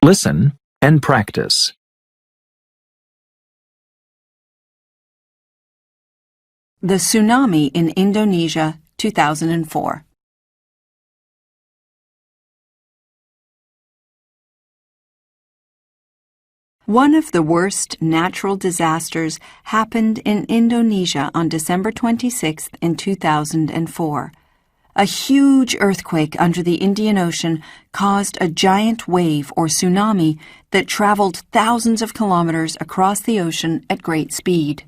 Listen and practice. The tsunami in Indonesia, 2004. One of the worst natural disasters happened in Indonesia on December 26th in 2004. A huge earthquake under the Indian Ocean caused a giant wave or tsunami that traveled thousands of kilometers across the ocean at great speed.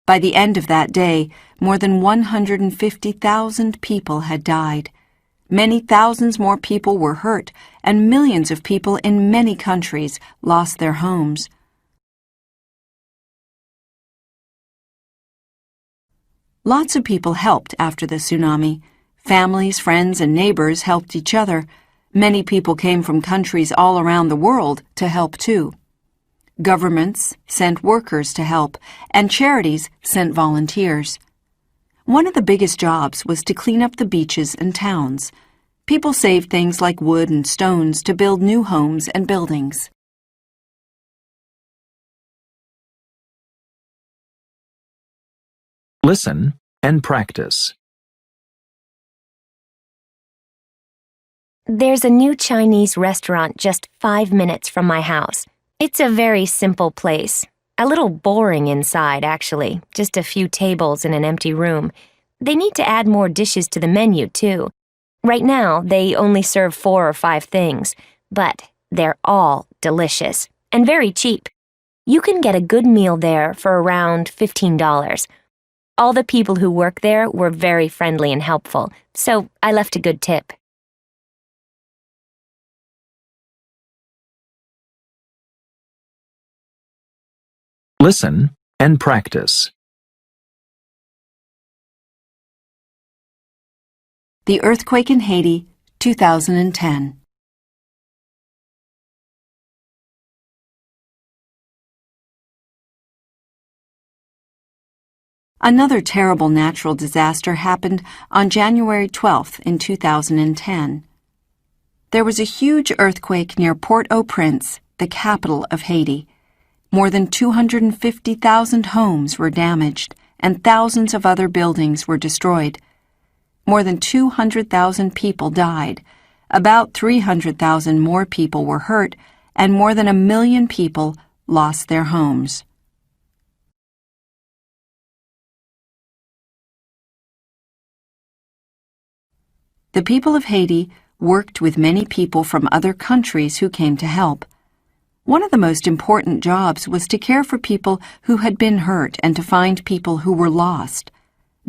By the end of that day, more than 150,000 people had died. Many thousands more people were hurt, and millions of people in many countries lost their homes. Lots of people helped after the tsunami. Families, friends, and neighbors helped each other. Many people came from countries all around the world to help too. Governments sent workers to help, and charities sent volunteers. One of the biggest jobs was to clean up the beaches and towns. People saved things like wood and stones to build new homes and buildings. Listen and practice. There's a new Chinese restaurant just 5 minutes from my house. It's a very simple place. A little boring inside, actually. Just a few tables in an empty room. They need to add more dishes to the menu, too. Right now, they only serve 4 or 5 things, but they're all delicious and very cheap. You can get a good meal there for around $15. All the people who work there were very friendly and helpful, so I left a good tip. Listen and practice. The earthquake in Haiti, 2010. Another terrible natural disaster happened on January 12th in 2010. There was a huge earthquake near Port-au-Prince, the capital of Haiti. More than 250,000 homes were damaged, and thousands of other buildings were destroyed. More than 200,000 people died. About 300,000 more people were hurt, and more than 1 million people lost their homes. The people of Haiti worked with many people from other countries who came to help. One of the most important jobs was to care for people who had been hurt and to find people who were lost.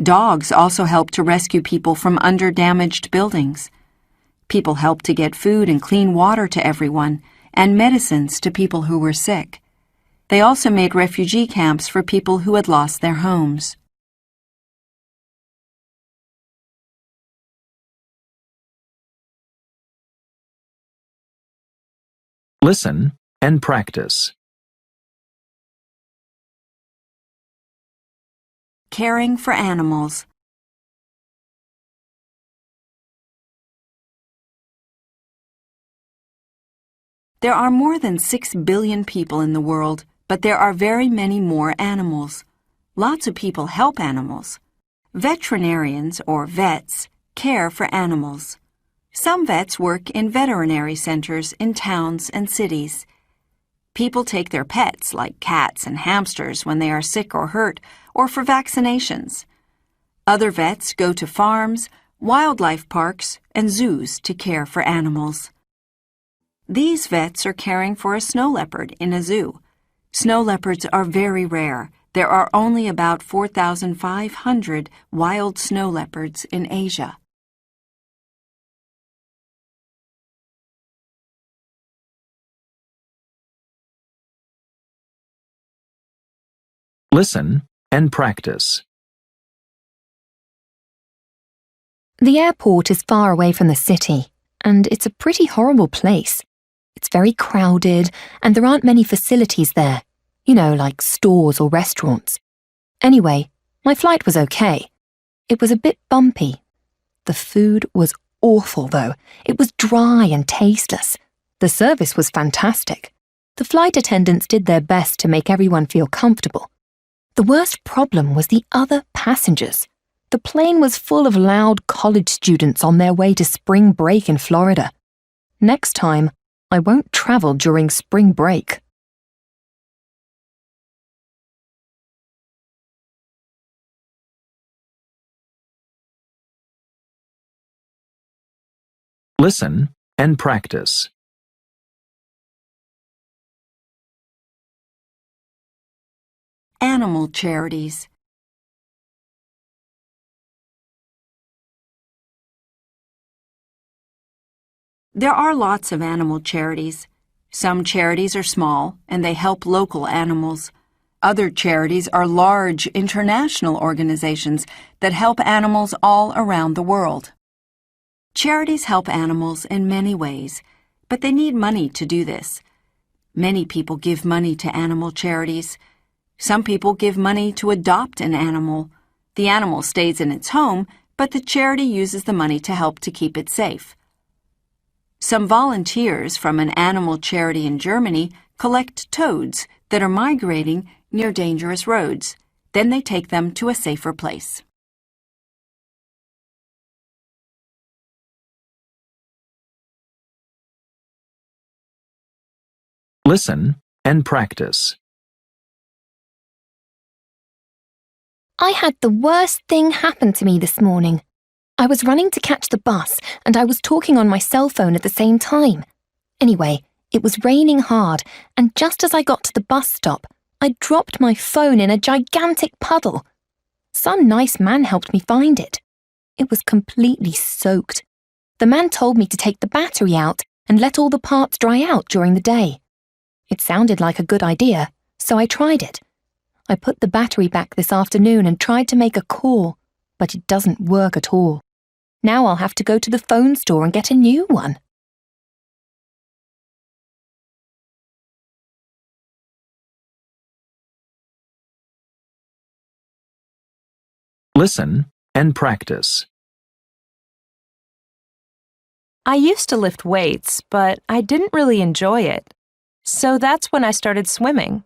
Dogs also helped to rescue people from under-damaged buildings. People helped to get food and clean water to everyone, and medicines to people who were sick. They also made refugee camps for people who had lost their homes. Listen and practice. Caring for animals. There are more than 6 billion people in the world, but there are very many more animals. Lots of people help animals. Veterinarians, or vets, care for animals. Some vets work in veterinary centers in towns and cities. People take their pets, like cats and hamsters, when they are sick or hurt, or for vaccinations. Other vets go to farms, wildlife parks, and zoos to care for animals. These vets are caring for a snow leopard in a zoo. Snow leopards are very rare. There are only about 4,500 wild snow leopards in Asia. Listen and practice. The airport is far away from the city, and it's a pretty horrible place. It's very crowded, and there aren't many facilities there, like stores or restaurants. Anyway, my flight was okay. It was a bit bumpy. The food was awful, though. It was dry and tasteless. The service was fantastic. The flight attendants did their best to make everyone feel comfortable. The worst problem was the other passengers. The plane was full of loud college students on their way to spring break in Florida. Next time, I won't travel during spring break. Listen and practice. Animal charities. There are lots of animal charities. Some charities are small and they help local animals. Other charities are large international organizations that help animals all around the world. Charities help animals in many ways, but they need money to do this. Many people give money to animal charities. Some people give money to adopt an animal. The animal stays in its home, but the charity uses the money to help to keep it safe. Some volunteers from an animal charity in Germany collect toads that are migrating near dangerous roads. Then they take them to a safer place. Listen and practice. I had the worst thing happen to me this morning. I was running to catch the bus and I was talking on my cell phone at the same time. Anyway, it was raining hard and just as I got to the bus stop, I dropped my phone in a gigantic puddle. Some nice man helped me find it. It was completely soaked. The man told me to take the battery out and let all the parts dry out during the day. It sounded like a good idea, so I tried it. I put the battery back this afternoon and tried to make a call, but it doesn't work at all. Now I'll have to go to the phone store and get a new one. Listen and practice. I used to lift weights, but I didn't really enjoy it. So that's when I started swimming.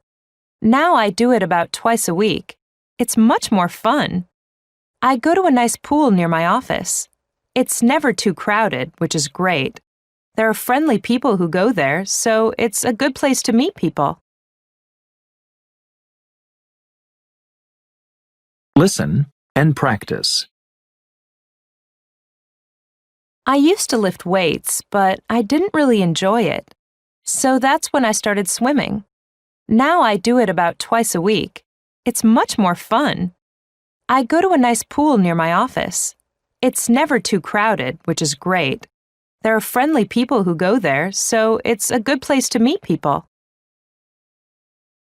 Now I do it about twice a week. It's much more fun. I go to a nice pool near my office. It's never too crowded, which is great. There are friendly people who go there, so it's a good place to meet people. Listen and practice. I used to lift weights, but I didn't really enjoy it. So that's when I started swimming. Now I do it about twice a week. It's much more fun. I go to a nice pool near my office. It's never too crowded, which is great. There are friendly people who go there, so it's a good place to meet people.